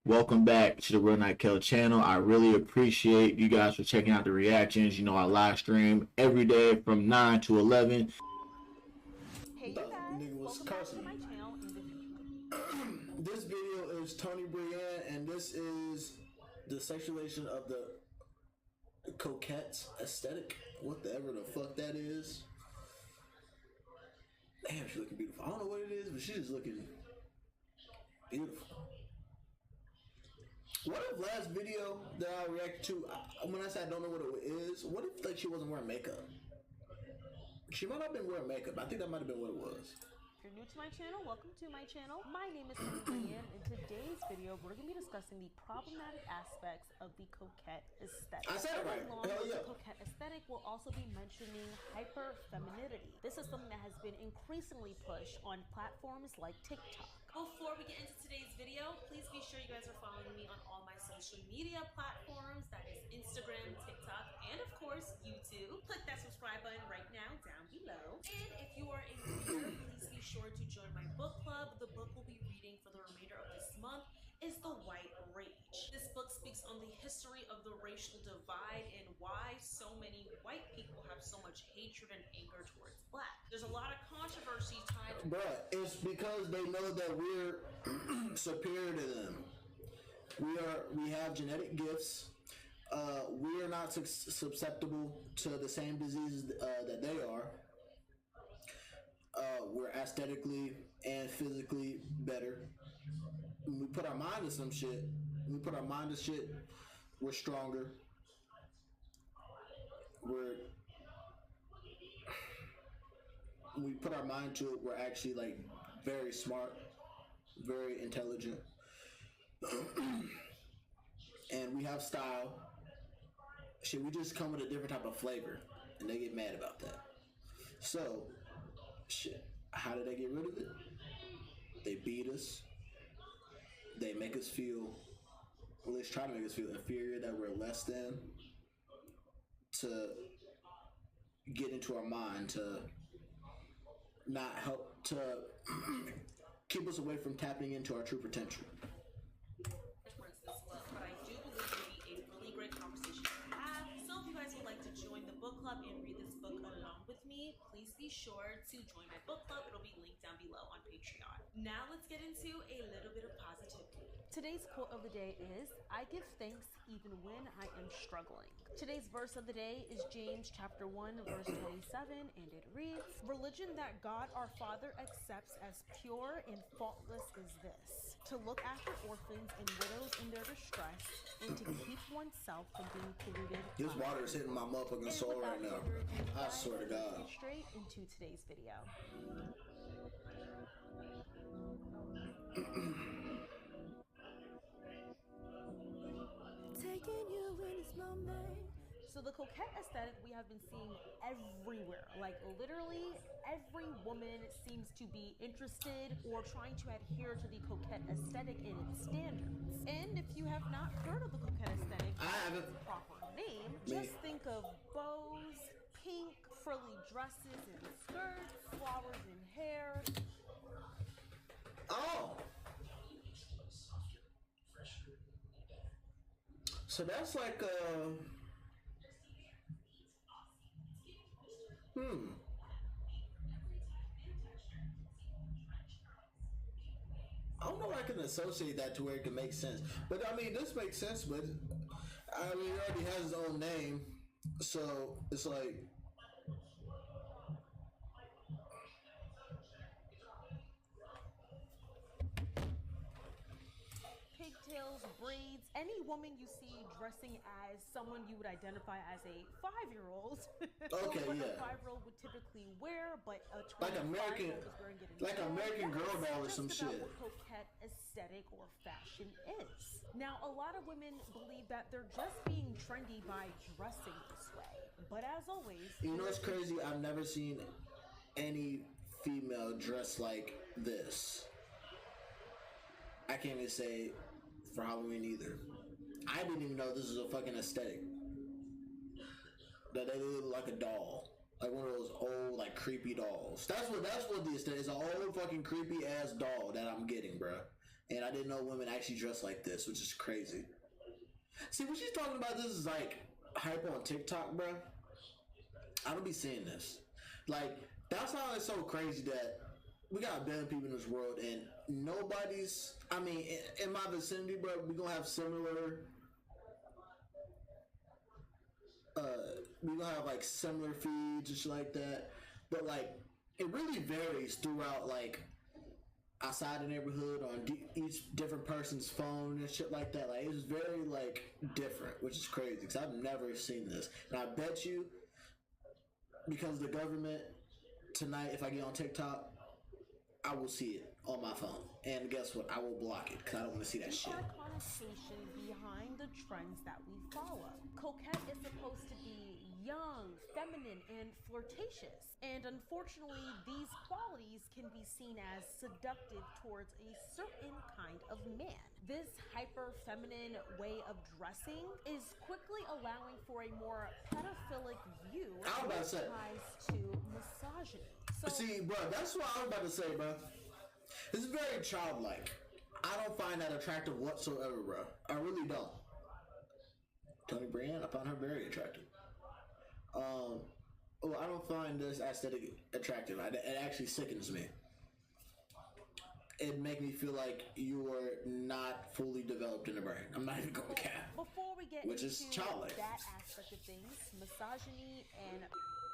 Welcome back to the Real Nykel channel. I really appreciate you guys for checking out the reactions. You know, I live stream every day from 9 to 11. Hey you guys, welcome back to my channel. This video is Tony Brienne, and this is the sexualization of the coquette aesthetic. Whatever the fuck that is. Damn, she's looking beautiful. I don't know what it is, but she's just looking beautiful. What if last video that I reacted to, when I said I don't know what it is, what if like she wasn't wearing makeup? She might not have been wearing makeup. I think that might have been what it was. If you're new to my channel, welcome to my channel. My name is Tony Brienne. In today's video, we're going to be discussing the problematic aspects of the coquette aesthetic. I said it right. Along Hell with yeah. the coquette aesthetic, we'll also be mentioning hyper-femininity. This is something that has been increasingly pushed on platforms like TikTok. Before we get into today's video, please be sure you guys are following me on all my social media platforms. That is Instagram, TikTok, and of course, YouTube. Click that subscribe button right now down below. And if you are a reader, please be sure to join my book club. The book we'll be reading for the remainder of this month is The White Rage. This book speaks on the history of the racial divide and why so many white people have so much hatred and anger towards black. There's a lot of controversy tied to— Bruh, it's because they know that we're superior to them. We have genetic gifts. We are not susceptible to the same diseases that they are. We're aesthetically and physically better. When we put our mind to some shit, we're stronger. When we put our mind to it, we're actually like very smart, very intelligent, and we have style. Shit, we just come with a different type of flavor, and they get mad about that. So, shit, how did they get rid of it? They beat us. They make us feel, at least try to make us feel inferior, that we're less than, to get into our mind, to not help, to keep us away from tapping into our true potential. towards this book, but I do believe it'll be a really great conversation to have. So if you guys would like to join the book club and read this book along with me, please be sure to join my book club. It'll be linked down below on Patreon. Now let's get into a little bit of positivity. Today's quote of the day is, I give thanks even when I am struggling. Today's verse of the day is James chapter 1 verse 27, and it reads, religion that God our Father accepts as pure and faultless is this, to look after orphans and widows in their distress, and to keep oneself from being polluted. This water is hitting my motherfucking soul right now. I swear to God. Let's get straight into today's video. Taking you in this moment. So the coquette aesthetic we have been seeing everywhere. Like literally every woman seems to be interested or trying to adhere to the coquette aesthetic and its standards. And if you have not heard of the coquette aesthetic, I haven't. its proper name, just think of bows, pink frilly dresses and skirts, flowers in hair. Oh! So that's like I don't know if I can associate that to where it can make sense. But I mean, this makes sense, but I mean, it already has its own name. So it's like, pigtails, braids, any woman you see dressing as someone you would identify as a 5-year-old. Okay, what yeah. a 5-year-old would typically wear, but a Like 25-year-old American- is wearing it like instead. American Girl That's doll or just some about shit. what coquette aesthetic or fashion is. Now, a lot of women believe that they're just being trendy by dressing this way. But as always, you know what's crazy? I've never seen any female dressed like this. I can't even say for Halloween either. I didn't even know this was a fucking aesthetic. That they look like a doll. Like one of those old, like, creepy dolls. That's what the aesthetic is. An old fucking creepy ass doll that I'm getting, bruh. And I didn't know women actually dress like this, which is crazy. See, what she's talking about, this is like hype on TikTok, bro. I don't be seeing this. Like, that's how it's so crazy that we got a billion people in this world and nobody's, I mean, in my vicinity, bro, we gonna have similar, we gonna have like similar feeds and shit like that. But like, it really varies throughout, like, outside the neighborhood on each different person's phone and shit like that. Like, it's very like different, which is crazy because I've never seen this. And I bet you, because the government, tonight, if I get on TikTok, I will see it on my phone. And guess what? I will block it because I don't want to see that shit. Our connotation behind the trends that we follow. Coquette is supposed to be young, feminine, and flirtatious. And unfortunately, these qualities can be seen as seductive towards a certain kind of man. This hyper feminine way of dressing is quickly allowing for a more pedophilic view that ties to misogyny. So, See, bro, that's what I was about to say, bro. This is very childlike. I don't find that attractive whatsoever, bro. I really don't. Tony Brienne, I found her very attractive. Well, I don't find this aesthetic attractive. It actually sickens me. It makes me feel like you are not fully developed in the brain. I'm not even going to cap. Before we get which into is childlike. that aspect of things, misogyny and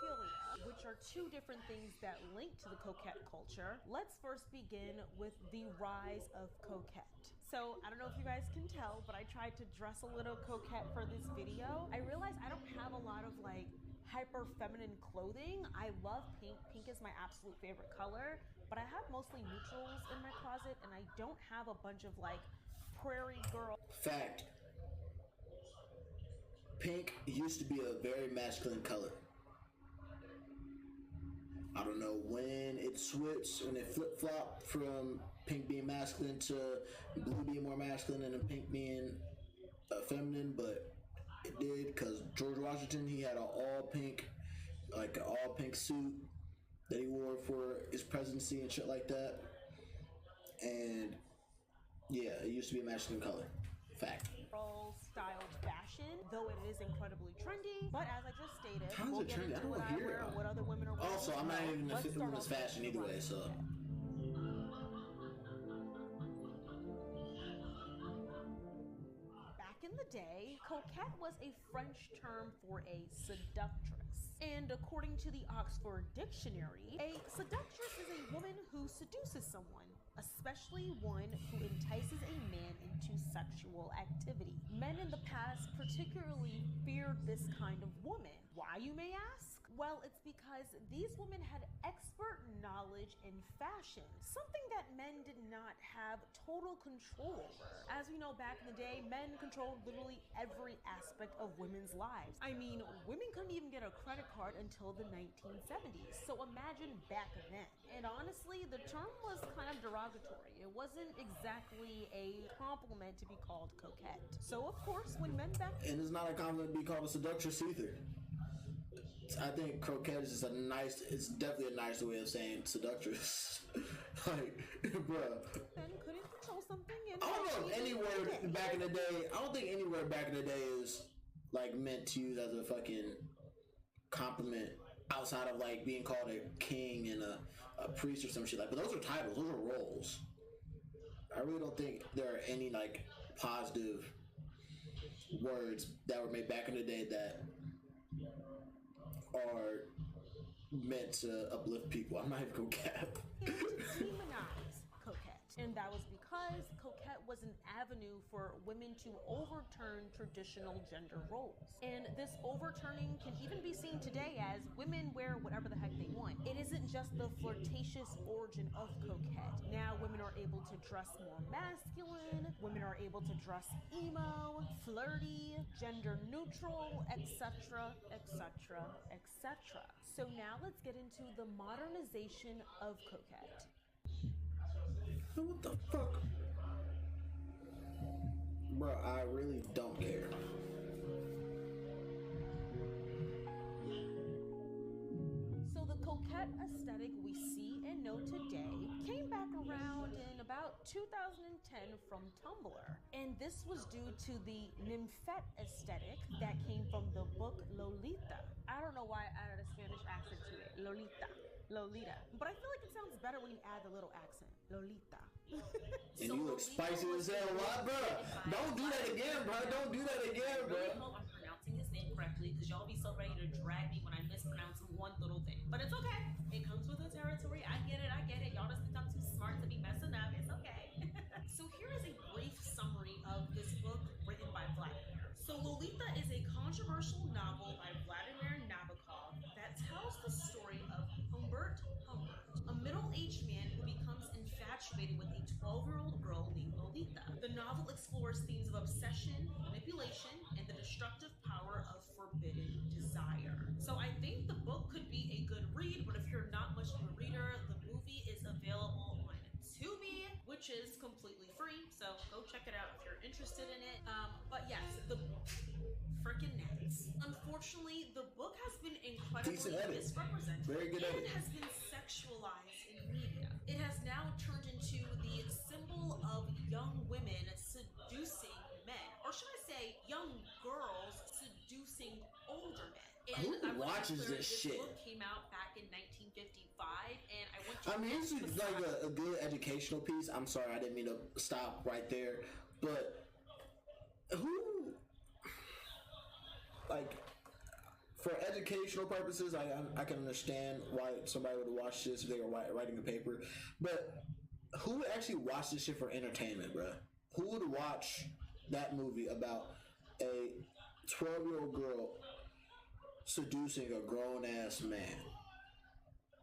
philia, which are two different things that link to the coquette culture, let's first begin with the rise of coquette. So I don't know if you guys can tell, but I tried to dress a little coquette for this video. I realized I don't have a lot of like hyper feminine clothing. I love pink. Pink is my absolute favorite color, but I have mostly neutrals in my closet and I don't have a bunch of like prairie girl. Fact. Pink used to be a very masculine color. I don't know when it switched, when it flip-flopped from pink being masculine to blue being more masculine and then pink being feminine, but it did because George Washington, he had an all-pink, like an all-pink suit that he wore for his presidency and shit like that. And yeah, it used to be a masculine color. Fact. Styled fashion, though it is incredibly trendy. But as I just stated, How is we'll it get trendy? into I what don't I hear wear, it. what other women are wearing. Also, I'm not even Let's into start women's off with fashion the either way, rise. so. Back in the day, coquette was a French term for a seductress. And according to the Oxford Dictionary, a seductress is a woman who seduces someone, especially one who entices a man into sexual activity. Men in the past particularly feared this kind of woman. Why, you may ask? Well, it's because these women had expert knowledge in fashion, something that men did not have total control over. As we know, back in the day, men controlled literally every aspect of women's lives. I mean, women couldn't even get a credit card until the 1970s. So imagine back then. And honestly, the term was kind of derogatory. It wasn't exactly a compliment to be called coquette. So of course, when men back And it's not a compliment to be called a seductress either. I think croquette is just it's definitely a nice way of saying seductress. Like, bruh. then couldn't control something, and I don't know if any word back in the day, I don't think any word back in the day is like meant to use as a fucking compliment outside of like being called a king and a priest or some shit like. But those are titles, those are roles. I really don't think there are any like positive words that were made back in the day that are meant to uplift people. I'm not even gonna cap. demonize coquette. And that was because coquette was an avenue for women to overturn traditional gender roles. And this overturning can even be seen today as women wear whatever the heck they want. It isn't just the flirtatious origin of coquette. Now women are able to dress more masculine, women are able to dress emo, flirty, gender neutral, etc., etc., etc. So now let's get into the modernization of coquette. What the fuck? Bro, I really don't care. So the coquette aesthetic we see and know today came back around in about 2010 2010 from Tumblr. And this was due to the nymphette aesthetic that came from the book Lolita. I don't know why I added a Spanish accent to it. Lolita. But I feel like it sounds better when you add the little accent. Lolita. And you look spicy as hell. Why, bro? Don't do that again, bro. Don't do that again, bro. I really hope I'm pronouncing his name correctly, because y'all be so ready to drag me when I mispronounce one little thing. But it's okay. It comes with the territory. I get it. Y'all just think I'm too smart to be messing up. It's okay. So here is a brief summary of this book written by Vladimir. So Lolita is a controversial novel by Vladimir Nabokov that tells the story of Humbert, a middle-aged man who becomes infatuated with a 12-year-old girl named Lolita. The novel explores themes of obsession, manipulation, and the destructive power of forbidden desire. So I think the book could be a good read, but if you're not much of a reader, the movie is available on Tubi, which is completely free, so go check it out if you're interested in it. But yes, the freaking Nats. Unfortunately, the book has been incredibly misrepresented and has been sexualized in media. It has now turned into the symbol of young women seducing men, or should I say young girls seducing older men. And who watches this shit? Book came out back in 1955, and I went to... I mean, this is like a good educational piece. I'm sorry, I didn't mean to stop right there. But who... Like, for educational purposes, I can understand why somebody would watch this if they were writing a paper. But who would actually watch this shit for entertainment, bro? Who would watch that movie about a 12-year-old girl seducing a grown-ass man?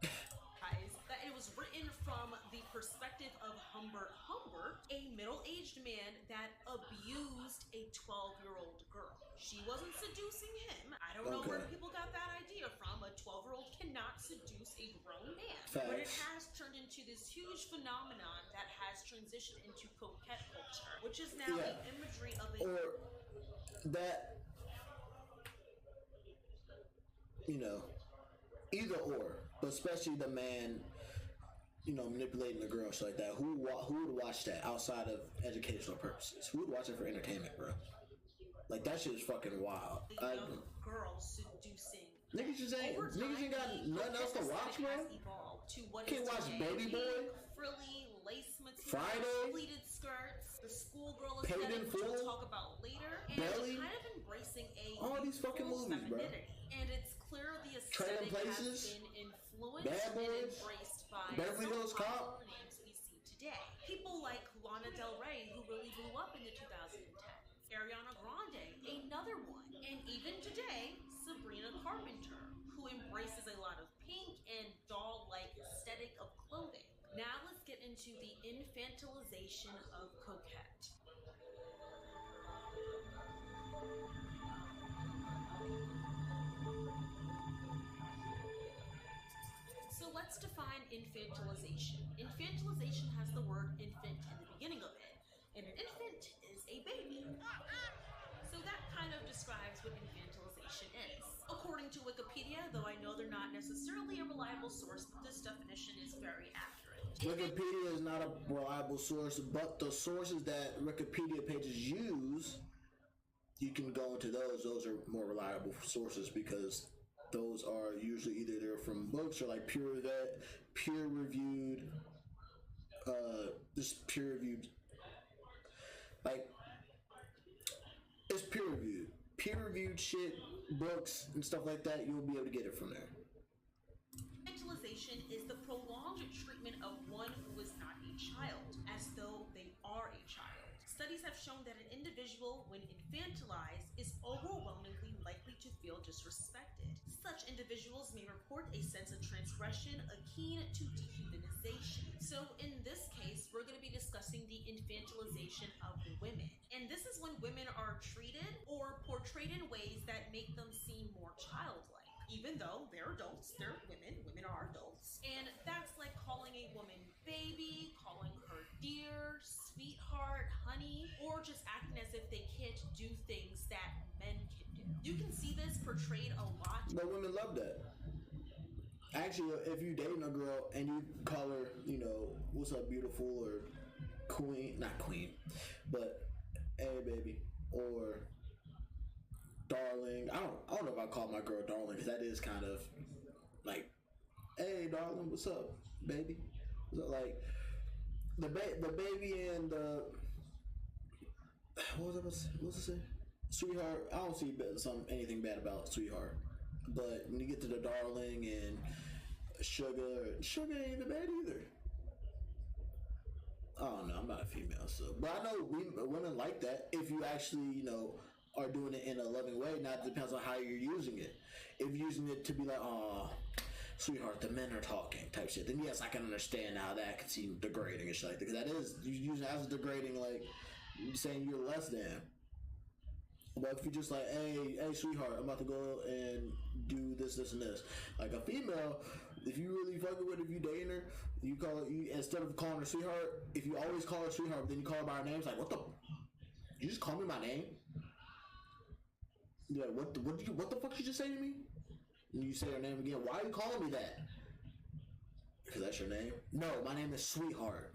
That it was written from the perspective of Humbert, a middle-aged man that abused a 12-year-old girl. She wasn't seducing him. I don't know where people got that idea from. A 12-year-old cannot seduce a grown man. Facts. But it has turned into this huge phenomenon that has transitioned into coquette culture, which is now the imagery of a... Or that... You know, either or, but especially the man, you know, manipulating the girl, shit like that. Who would watch that outside of educational purposes? Who would watch it for entertainment, bro? Like, that shit is fucking wild. Young girls seducing. Niggas just ain't got nothing else to watch, bro. Can't watch Baby Boy, frilly lace material, Friday, pleated skirts, the schoolgirl Paid in aesthetic, which Full, we'll talk about later, and Belly, kind of embracing all these fucking movies, bro. And it's clear the Trading aesthetic Places, has been influenced Bad Boys, and embraced by Beverly some Hills Cop, popular names we see today. People like Lana Del Rey, who really blew up in the 2010s. Ariana Grande, another one. And even today, Sabrina Carpenter, who embraces a lot of pink and doll-like aesthetic of clothing. Now let's get into the infantilization of coquette. So let's define infantilization. Infantilization has the word infant in the beginning of it, and an infant is a baby. So that kind of describes what infantilization is. According to Wikipedia, though I know they're not necessarily a reliable source, but this definition is very accurate. Wikipedia is not a reliable source, but the sources that Wikipedia pages use, you can go into those. Those are more reliable sources because those are usually either they're from books or like peer-reviewed, just peer-reviewed, like, it's peer-reviewed. Peer-reviewed shit, books, and stuff like that, you'll be able to get it from there. Infantilization is the prolonged treatment of one who is not a child, as though they are a child. Studies have shown that an individual, when infantilized, is overwhelmingly likely to feel disrespected. Such individuals may report a sense of transgression akin to dehumanization. So in this case, we're going to be discussing the infantilization of women. And this is when women are treated or portrayed in ways that make them seem more childlike. Even though they're adults, they're women are adults. And that's like calling a woman baby, calling her dear, sweetheart, honey, or just acting as if they can't do things that men can do. You can see this portrayed a lot. But women love that. Actually, if you're dating a girl and you call her, you know, what's up, beautiful, or queen, not queen, but hey baby or darling. I don't know if I call my girl darling because that is kind of like, hey darling, what's up, baby? What's up? Like the baby and what was I saying? Sweetheart. I don't see anything bad about sweetheart, but when you get to the darling and sugar ain't even bad either. I don't know. I'm not a female, so but I know women like that if you actually are doing it in a loving way. Now it depends on how you're using it. If you're using it to be like, oh, sweetheart, the men are talking type shit, then yes, I can understand how that could seem degrading and shit like that. Because that is you use it as degrading, like saying you're less than. But if you're just like, hey, sweetheart, I'm about to go and do this, and this. Like a female, if you really fucking with, if you dating her, you call her, instead of calling her sweetheart, if you always call her sweetheart, then you call her by her name, it's like, what the? You just call me my name? You're like, what the fuck you just say to me? And you say her name again. Why are you calling me that? Because that's your name? No, my name is Sweetheart.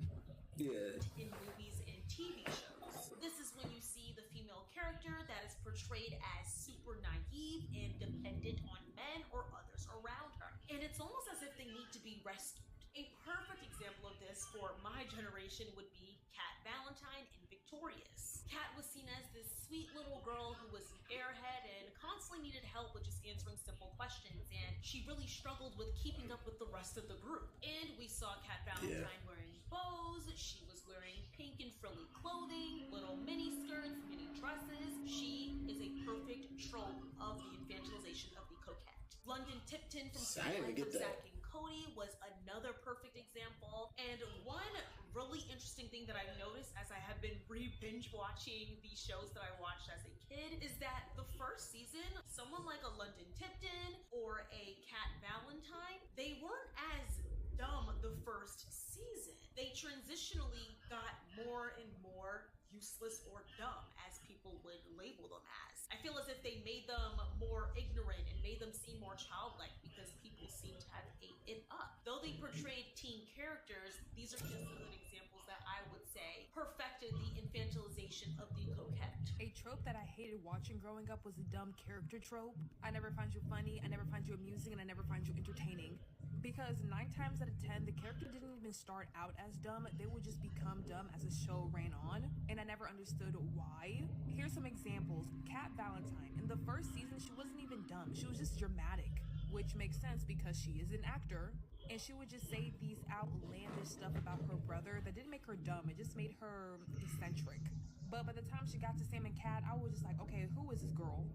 Yeah. In movies and TV shows. This is when you see the female character that is portrayed as super naive and dependent on men or others around her. And it's almost as if they need to be rescued. A perfect example of this for my generation would be Kat Valentine in Victorious. Kat was seen as this sweet little girl who was an airhead and constantly needed help with just answering simple questions, and she really struggled with keeping up with the rest of the group. And we saw Kat Valentine wearing bows, she was wearing pink and frilly clothing, little mini skirts, mini dresses. She is a perfect trope of the infantilization of the coquette. London Tipton from Zack and Cody was another perfect example. And one really interesting thing that I've noticed as I have been binge watching these shows that I watched as a kid is that the first season, someone like a London Tipton or a Kat Valentine, they weren't as dumb the first season. They transitionally got more and more useless or dumb, as people would label them as. I feel as if they made them more ignorant and made them seem more childlike because people seem to have ate it up. Though they portrayed teen characters, these are just good examples that I would say perfected the infantilization of the coquette. A trope that I hated watching growing up was the dumb character trope. I never find you funny, I never find you amusing, and I never find you entertaining. Because 9 times out of 10, the character didn't even start out as dumb, they would just become dumb as the show ran on, and I never understood why. Here's some examples. Kat Valentine, in the first season, she wasn't even dumb, she was just dramatic, which makes sense because she is an actor, and she would just say these outlandish stuff about her brother that didn't make her dumb, it just made her eccentric. But by the time she got to Sam and Kat, I was just like, okay, who is this girl?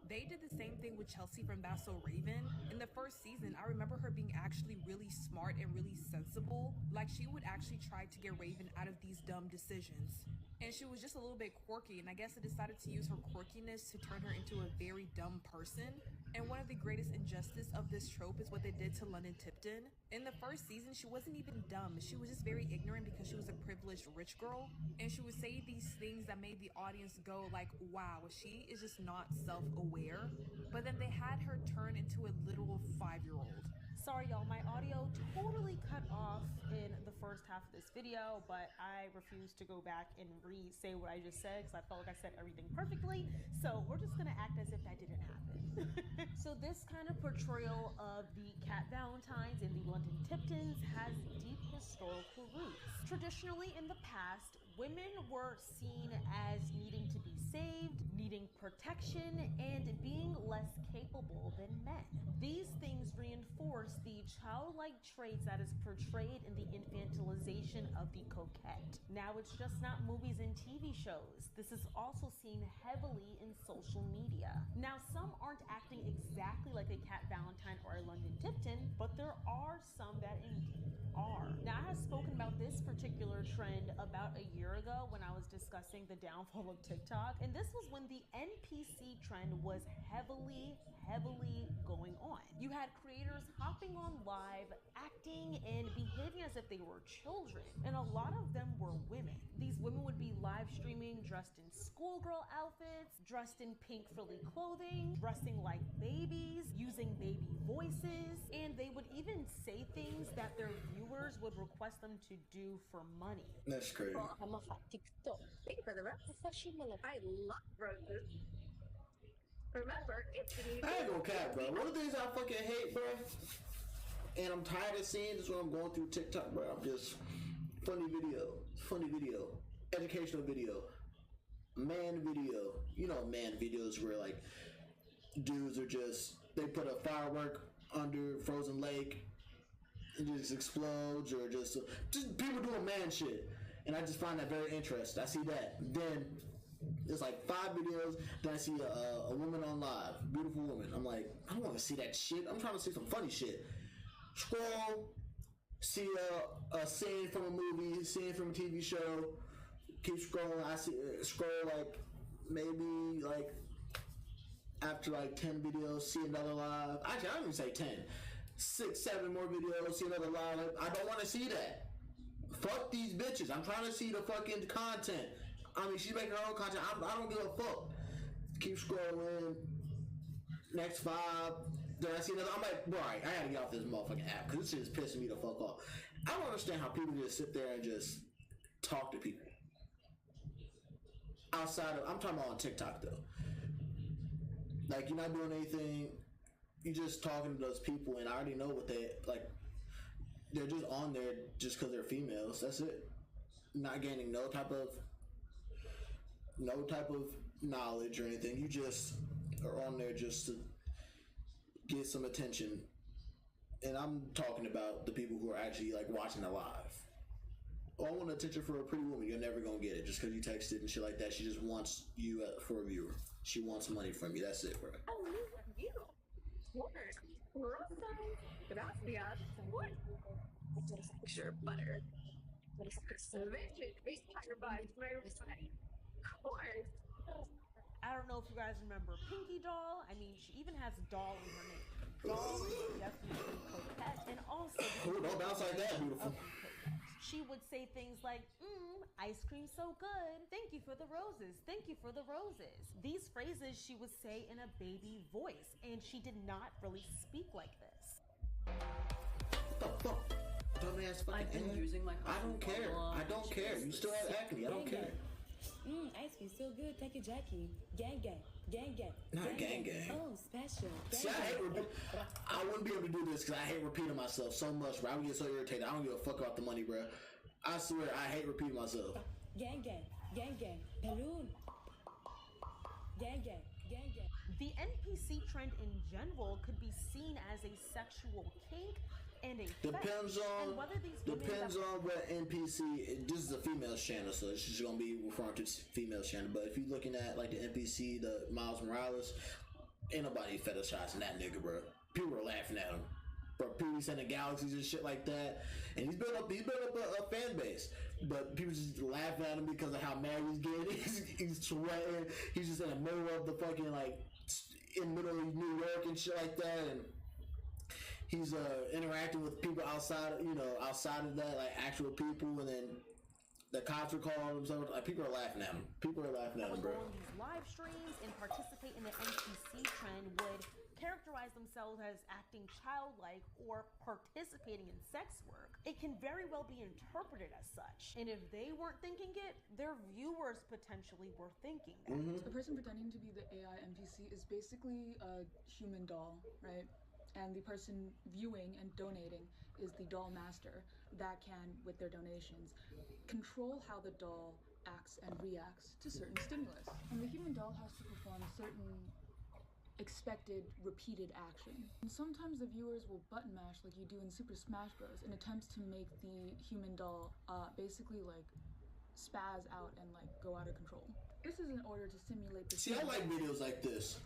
They did the same thing with Chelsea from That's So Raven. In the first season, I remember her being actually really smart and really sensible. Like, she would actually try to get Raven out of these dumb decisions. And she was just a little bit quirky, and I guess they decided to use her quirkiness to turn her into a very dumb person. And one of the greatest injustice of this trope is what they did to London Tipton. In the first season, she wasn't even dumb. She was just very ignorant because she was a privileged rich girl. And she would say these things that made the audience go like, wow, she is just not self-aware. But then they had her turn into a little 5-year-old. Sorry y'all, my audio totally cut off in the first half of this video, but I refuse to go back and re-say what I just said because I felt like I said everything perfectly. So we're just gonna act as if that didn't happen. So this kind of portrayal of the Kat Valentines and the London Tiptons has deep historical roots. Traditionally in the past, women were seen as needing to be saved, needing protection, and being less capable than men. These things reinforce the childlike traits that is portrayed in the infantilization of the coquette. Now, it's just not movies and TV shows. This is also seen heavily in social media. Now, some aren't acting exactly like a Kat Valentine or a London Tipton, but there are some that indeed are. Now, I have spoken about this particular trend about a year ago when I was discussing the downfall of TikTok, and this was when the NPC trend was heavily going on. You had creators hopping on live, acting and behaving as if they were children, and a lot of them were women. These women would be live streaming streaming dressed in schoolgirl outfits, dressed in pink frilly clothing, dressing like babies, using baby voices, and they would even say things that their viewers would request them to do for money. That's crazy. I'm a fat TikTok. Thank you for the rest. I love roses. Remember, it's an I ain't gonna cap, bro. One of the things I fucking hate, bro, and I'm tired of seeing this when I'm going through TikTok, bro. I'm just funny video, educational video, man video. You know, man videos where like dudes are just they put a firework under frozen lake and just explodes, or just people doing man shit, and I just find that very interesting. I see that. Then there's like 5 videos. Then I see a woman on live, beautiful woman. I'm like, I don't want to see that shit. I'm trying to see some funny shit. Scroll, see a scene from a movie, scene from a TV show. Keep scrolling. I see scroll like maybe like after like 10 videos, see another live. Actually, I don't even say 10. 6, 7 more videos, see another live. I don't want to see that. Fuck these bitches. I'm trying to see the fucking content. I mean, she's making her own content. I don't give a fuck. Keep scrolling. Next 5. Then I see another. I'm like, bro, I gotta get off this motherfucking app because this shit is pissing me the fuck off. I don't understand how people just sit there and just talk to people. Outside of, I'm talking about on TikTok though. Like, you're not doing anything. You're just talking to those people, and I already know what they like. They're just on there just because they're females. That's it. Not gaining no type of knowledge or anything. You just are on there just to get some attention. And I'm talking about the people who are actually like watching it live. Oh, I want attention for a pretty woman. You're never gonna get it just because you texted and shit like that. She just wants you for a viewer. She wants money from you. That's it, bro. Oh, you. What? Gracias. What? Sure, butter. Of course. I don't know if you guys remember Pinky Doll. I mean, she even has doll in her name. Doll is definitely coquette, and also Oh, don't bounce like that, beautiful. she would say things like, ice cream so good. Thank you for the roses. Thank you for the roses. These phrases she would say in a baby voice, and she did not really speak like this. What the fuck? Dumbass fucking I've been ad. using my I don't coffee care. long. I don't care. You still have acne. I don't care. Ice cream so good. Take a Jackie. Gang gang. Gang gang. Not gang gang. Oh, special. See, I hate I wouldn't be able to do this because I hate repeating myself so much, bro. I would get so irritated. I don't give a fuck about the money, bro. I swear, I hate repeating myself. Gang gang. Gang gang. Balloon. Gang gang. Gang gang. The NPC trend in general could be seen as a sexual kink and a Depends fetish, on and whether these women what NPC. This is a female's channel, so it's just gonna be referring to female's channel. But if you're looking at like the NPC, the Miles Morales, ain't nobody fetishizing that nigga, bro. People are laughing at him. Bro, people sending galaxies and shit like that, and he's built up a fan base. But people just laughing at him because of how mad he's getting. He's sweating. He's just in the middle of the fucking like in the middle of New York and shit like that, and he's interacting with people outside of that, like actual people, and then the cops are calling him. So like, people are laughing at him. People are laughing at him, go bro. on these live streams and participate in the NPC trend would characterize themselves as acting childlike or participating in sex work. It can very well be interpreted as such. And if they weren't thinking it, their viewers potentially were thinking that. The person pretending to be the AI NPC is basically a human doll, right? And the person viewing and donating is the doll master that can, with their donations, control how the doll acts and reacts to certain stimulus. And the human doll has to perform certain expected repeated action. And sometimes the viewers will button mash like you do in Super Smash Bros. In attempts to make the human doll basically like spaz out and like go out of control. This is in order to simulate the See, I like videos like this.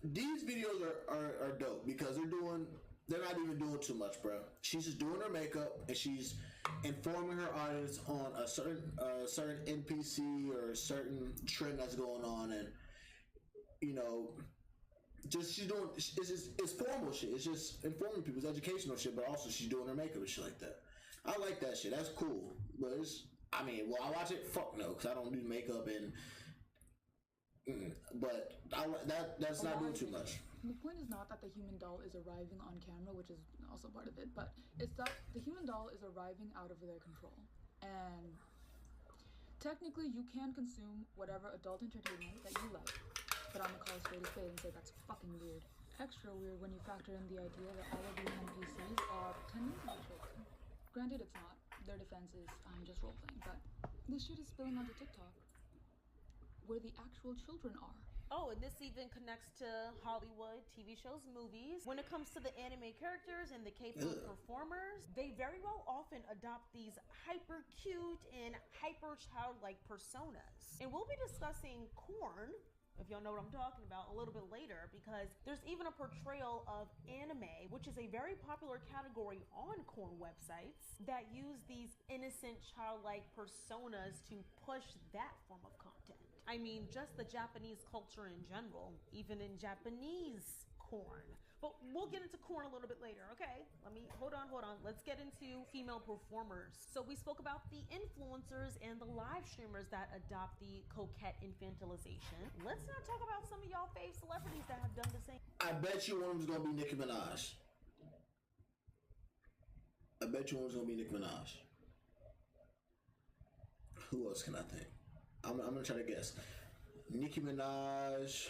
These videos are dope because they're not even doing too much, bro. She's just doing her makeup and she's informing her audience on a certain NPC or a certain trend that's going on, and just she's doing it's formal shit. It's just informing people. It's educational shit, but also she's doing her makeup and shit like that. I like that shit. That's cool, but I mean, will I watch it? Fuck no, because I don't do makeup and. But that's not doing too much. The point is not that the human doll is arriving on camera, which is also part of it, but it's that the human doll is arriving out of their control. And technically, you can consume whatever adult entertainment that you like, but I'm gonna call a spade and say that's fucking weird. Extra weird when you factor in the idea that all of these NPCs are pretending to be children. Granted, it's not. Their defense is, I'm just role-playing, but this shit is spilling onto TikTok, where the actual children are. Oh, and this even connects to Hollywood, TV shows, movies. When it comes to the anime characters and the K-pop performers, they very well often adopt these hyper cute and hyper childlike personas. And we'll be discussing corn, if y'all know what I'm talking about, a little bit later, because there's even a portrayal of anime, which is a very popular category on corn websites, that use these innocent childlike personas to push that form of content. I mean, just the Japanese culture in general, even in Japanese corn. But we'll get into corn a little bit later, okay? Hold on. Let's get into female performers. So we spoke about the influencers and the live streamers that adopt the coquette infantilization. Let's not talk about some of y'all fave celebrities that have done the same. I bet you one of them's gonna be Nicki Minaj. Who else can I think? I'm gonna try to guess. Nicki Minaj.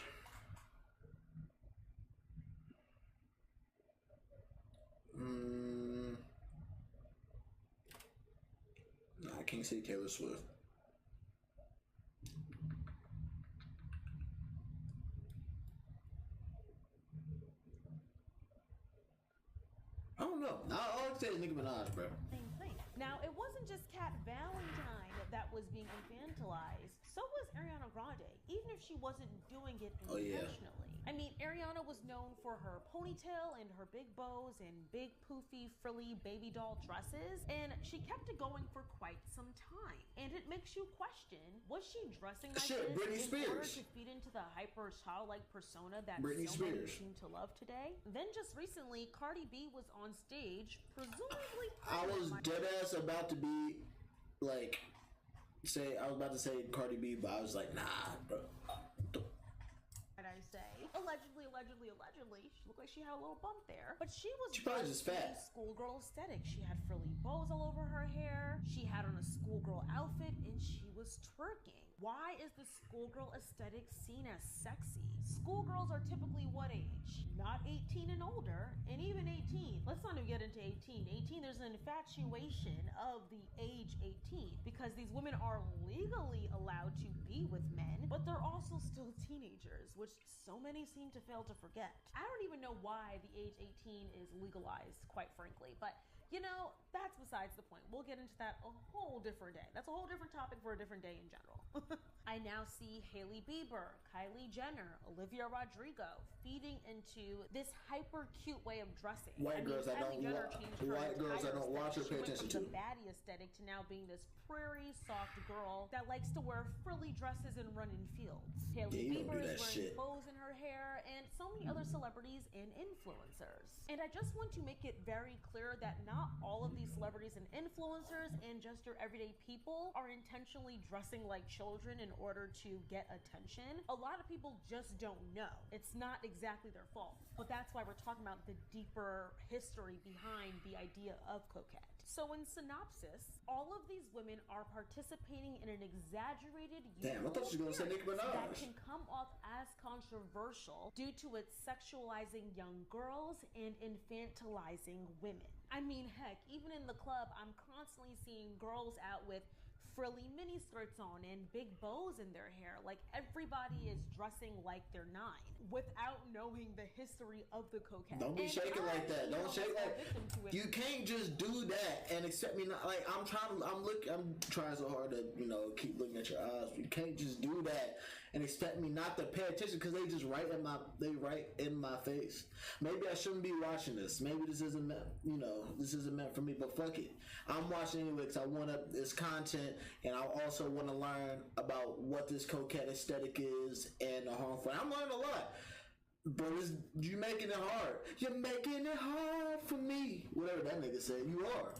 No, I can't say Taylor Swift. I don't know. I'll say Nicki Minaj, bro. Same thing. Now, it wasn't just Kat Valentine that was being infantilized. So was Ariana Grande, even if she wasn't doing it intentionally. I mean, Ariana was known for her ponytail and her big bows and big poofy frilly baby doll dresses, and she kept it going for quite some time. And it makes you question, was she dressing like this Britney in order Spears. to feed into the hyper childlike persona that Britney so many Spears. seem to love today? Then just recently, Cardi B was on stage, presumably I was dead ass about to be like, I was about to say Cardi B, but I was like, nah, bro. I say allegedly, she looked like she had a little bump there, but she was probably just in fat. a schoolgirl aesthetic. She had frilly bows all over her hair. She had on a schoolgirl outfit, and she was twerking. Why is the schoolgirl aesthetic seen as sexy? Schoolgirls are typically what age? Not 18 and older, and even 18. Let's not even get into 18. 18, there's an infatuation of the age 18 because these women are legally allowed to be with men, but they're also still teenagers, which so many seem to fail to forget. I don't even know why the age 18 is legalized, quite frankly, but you know, that's besides the point. We'll get into that a whole different day. That's a whole different topic for a different day in general. I now see Hailey Bieber, Kylie Jenner, Olivia Rodrigo feeding into this hyper cute way of dressing. White girls that don't watch or pay attention to. From the baddie aesthetic to now being this prairie soft girl that likes to wear frilly dresses and run in fields. Hailey Bieber is wearing bows in her hair, and so many other celebrities and influencers. And I just want to make it very clear that not all of these celebrities and influencers and just your everyday people are intentionally dressing like children in order to get attention. A lot of people just don't know. It's not exactly their fault. But that's why we're talking about the deeper history behind the idea of coquette. So in synopsis, all of these women are participating in an exaggerated Damn, I thought she was gonna say Nicki Minaj. That can come off as controversial due to its sexualizing young girls and infantilizing women. I mean, heck, even in the club, I'm constantly seeing girls out with frilly mini skirts on and big bows in their hair. Like everybody is dressing like they're 9 without knowing the history of the coquette. Don't be shaking like that. Don't shake like you can't just do that and expect me not like I'm trying so hard to, keep looking at your eyes. You can't just do that and expect me not to pay attention because they just right in my face. Maybe I shouldn't be watching this. Maybe this isn't meant for me, but fuck it. I'm watching anyway because I want this content and I also want to learn about what this coquette aesthetic is and the harmful. I'm learning a lot. But you're making it hard. You're making it hard for me. Whatever that nigga said, you are.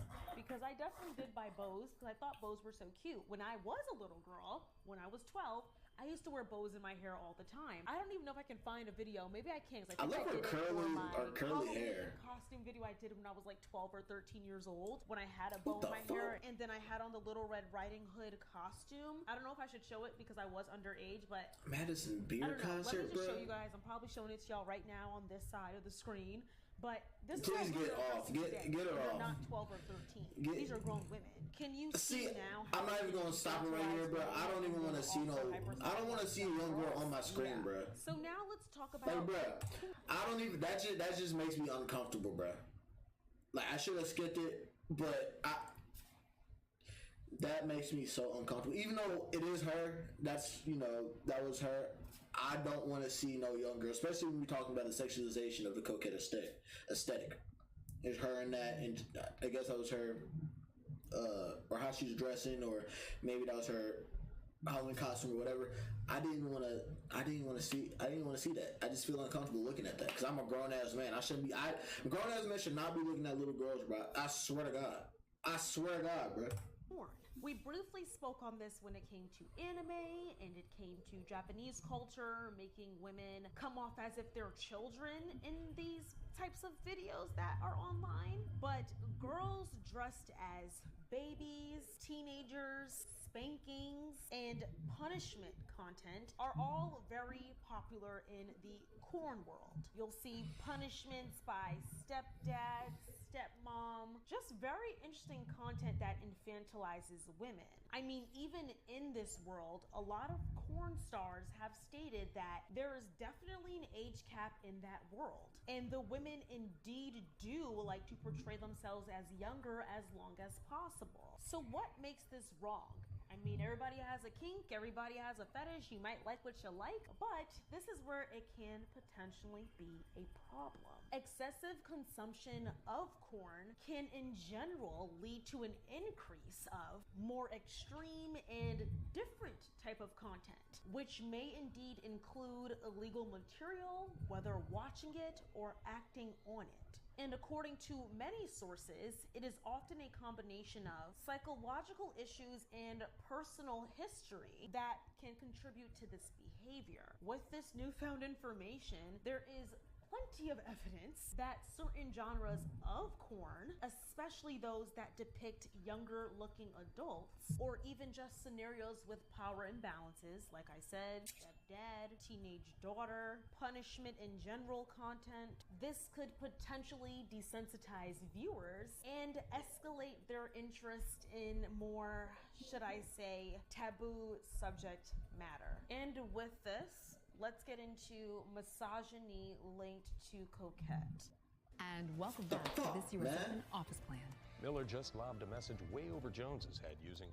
because I definitely did buy bows because I thought bows were so cute. When I was a little girl, when I was 12, I used to wear bows in my hair all the time. I don't even know if I can find a video. Maybe I can. I love her curly hair. Costume video I did when I was like 12 or 13 years old, when I had a bow in my hair, and then I had on the Little Red Riding Hood costume. I don't know if I should show it because I was underage, but Madison Beer concert, Let me just bro. show you guys. I'm probably showing it to y'all right now on this side of the screen. But this Please is get off. Get her They're off. not 12 or 13. These are grown women. Can you see now? I'm not even gonna stop it right here, bro. I don't even want to see no. I don't want to see a young girl on my screen, bro. So now let's talk about. Like, bro, I don't even. That just makes me uncomfortable, bro. Like, I should have skipped it, but that makes me so uncomfortable. Even though it is her, that was her. I don't want to see no young girl, especially when we're talking about the sexualization of the coquette aesthetic. It's her and that, and I guess that was her, or how she was dressing, or maybe that was her Halloween costume or whatever. I didn't want to see that. I just feel uncomfortable looking at that because I'm a grown ass man. I shouldn't be. Grown ass men should not be looking at little girls, bro. I swear to God, bro. We briefly spoke on this when it came to anime and it came to Japanese culture, making women come off as if they're children in these types of videos that are online. But girls dressed as babies, teenagers, spankings, and punishment content are all very popular in the corn world. You'll see punishments by stepdads, stepmom, just very interesting content that infantilizes women. I mean, even in this world, a lot of corn stars have stated that there is definitely an age cap in that world. And the women indeed do like to portray themselves as younger as long as possible. So what makes this wrong? I mean, everybody has a kink, everybody has a fetish, you might like what you like, but this is where it can potentially be a problem. Excessive consumption of corn can in general lead to an increase of more extreme and different type of content, which may indeed include illegal material, whether watching it or acting on it. And according to many sources, it is often a combination of psychological issues and personal history that can contribute to this behavior. With this newfound information, there is plenty of evidence that certain genres of corn, especially those that depict younger looking adults, or even just scenarios with power imbalances, like I said, stepdad, teenage daughter, punishment in general content, this could potentially desensitize viewers and escalate their interest in more, should I say, taboo subject matter. And with this, let's get into misogyny linked to coquette. And welcome back to this year's Open Office Plan. Miller just lobbed a message way over Jones's head using...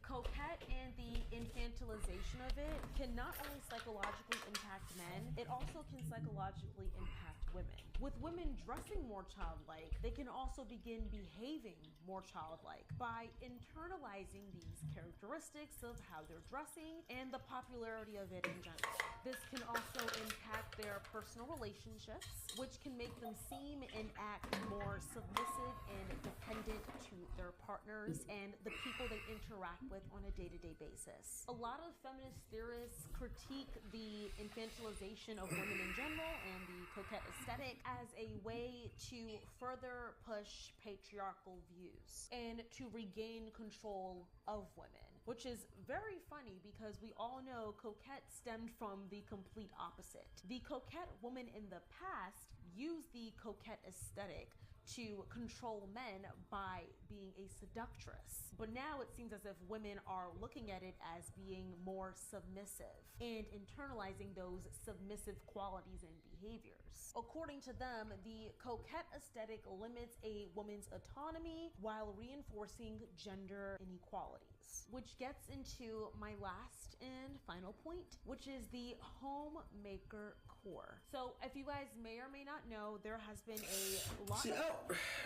Coquette and the infantilization of it can not only psychologically impact men, it also can psychologically impact women. With women dressing more childlike, they can also begin behaving more childlike by internalizing these characteristics of how they're dressing and the popularity of it in general. This can also impact their personal relationships, which can make them seem and act more submissive and dependent to their partners and the people they interact with on a day-to-day basis. A lot of feminist theorists critique the infantilization of women in general and the coquette aesthetic as a way to further push patriarchal views and to regain control of women, which is very funny because we all know coquette stemmed from the complete opposite. The coquette woman in the past used the coquette aesthetic to control men by being a seductress. But now it seems as if women are looking at it as being more submissive and internalizing those submissive qualities and behaviors. According to them, the coquette aesthetic limits a woman's autonomy while reinforcing gender inequalities, which gets into my last and final point, which is the homemaker core. So if you guys may or may not know, there has been a lot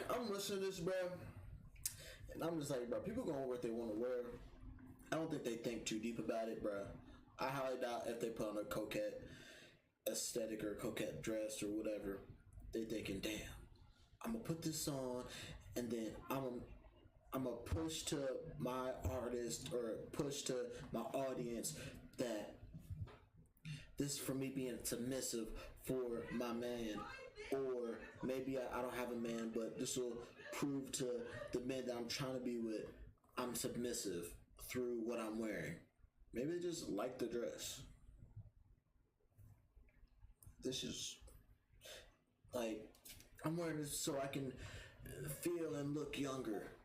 I'm listening to this, bro, and I'm just like, bro, people gonna wear what they want to wear. I don't think they think too deep about it, bro. I highly doubt if they put on a coquette aesthetic or coquette dress or whatever, they thinking, damn, I'm gonna put this on, and then I'm gonna push to my artist or push to my audience that this is for me being submissive for my man, or maybe I don't have a man, but this will prove to the men that I'm trying to be with I'm submissive through what I'm wearing. Maybe they just like the dress. This is like, I'm wearing this so I can feel and look younger.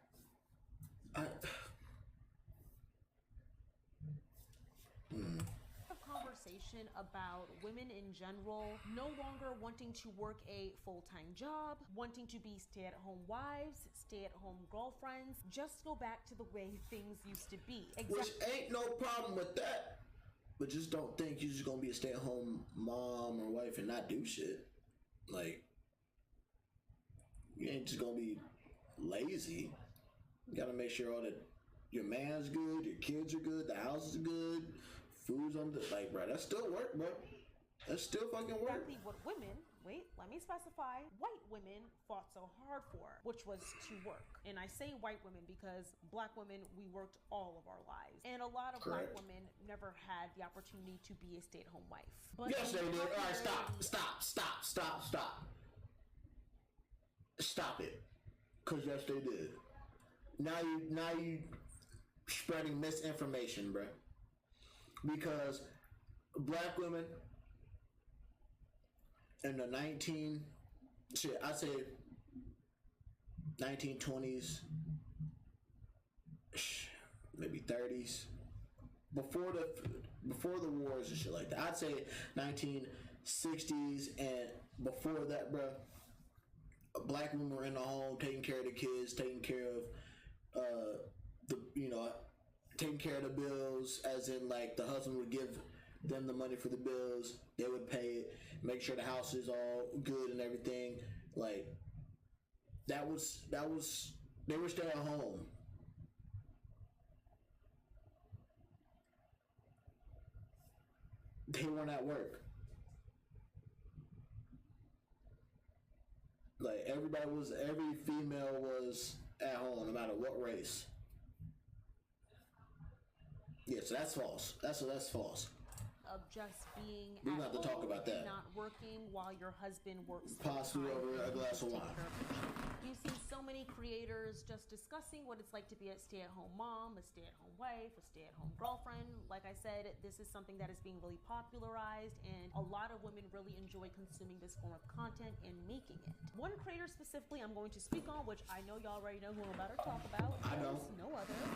Conversation about women in general no longer wanting to work a full-time job, wanting to be stay-at-home wives, stay-at-home girlfriends, just go back to the way things used to be. Which ain't no problem with that, but just don't think you're just gonna be a stay-at-home mom or wife and not do shit. Like, you ain't just gonna be lazy. You gotta make sure all that your man's good, your kids are good, the house is good, food's on the, like, bro, that still work, bro. That still fucking work. Exactly what women, wait, let me specify, white women fought so hard for, which was to work. And I say white women because black women, we worked all of our lives. And a lot of black women never had the opportunity to be a stay-at-home wife. But yes, they did. All right, stop it. Cause yes, they did. Now you spreading misinformation, bruh. Because black women in the 1920s, maybe 30s, before the wars and shit like that. I'd say 1960s and before that, bruh. Black women were in the home taking care of the kids, taking care of taking care of the bills, as in like the husband would give them the money for the bills, they would pay it, make sure the house is all good and everything. Like that was they were staying at home. They weren't at work. Like every female was at home, no matter what race. Yeah, so that's false. That's false. Of just being we have to talk about that. Not working while your husband works. Possibly over a glass of wine. You've seen so many creators just discussing what it's like to be a stay-at-home mom, a stay-at-home wife, a stay-at-home girlfriend. Like I said, this is something that is being really popularized, and a lot of women really enjoy consuming this form of content and making it. One creator specifically I'm going to speak on, which I know y'all already know who I'm about to talk about. I know. No other than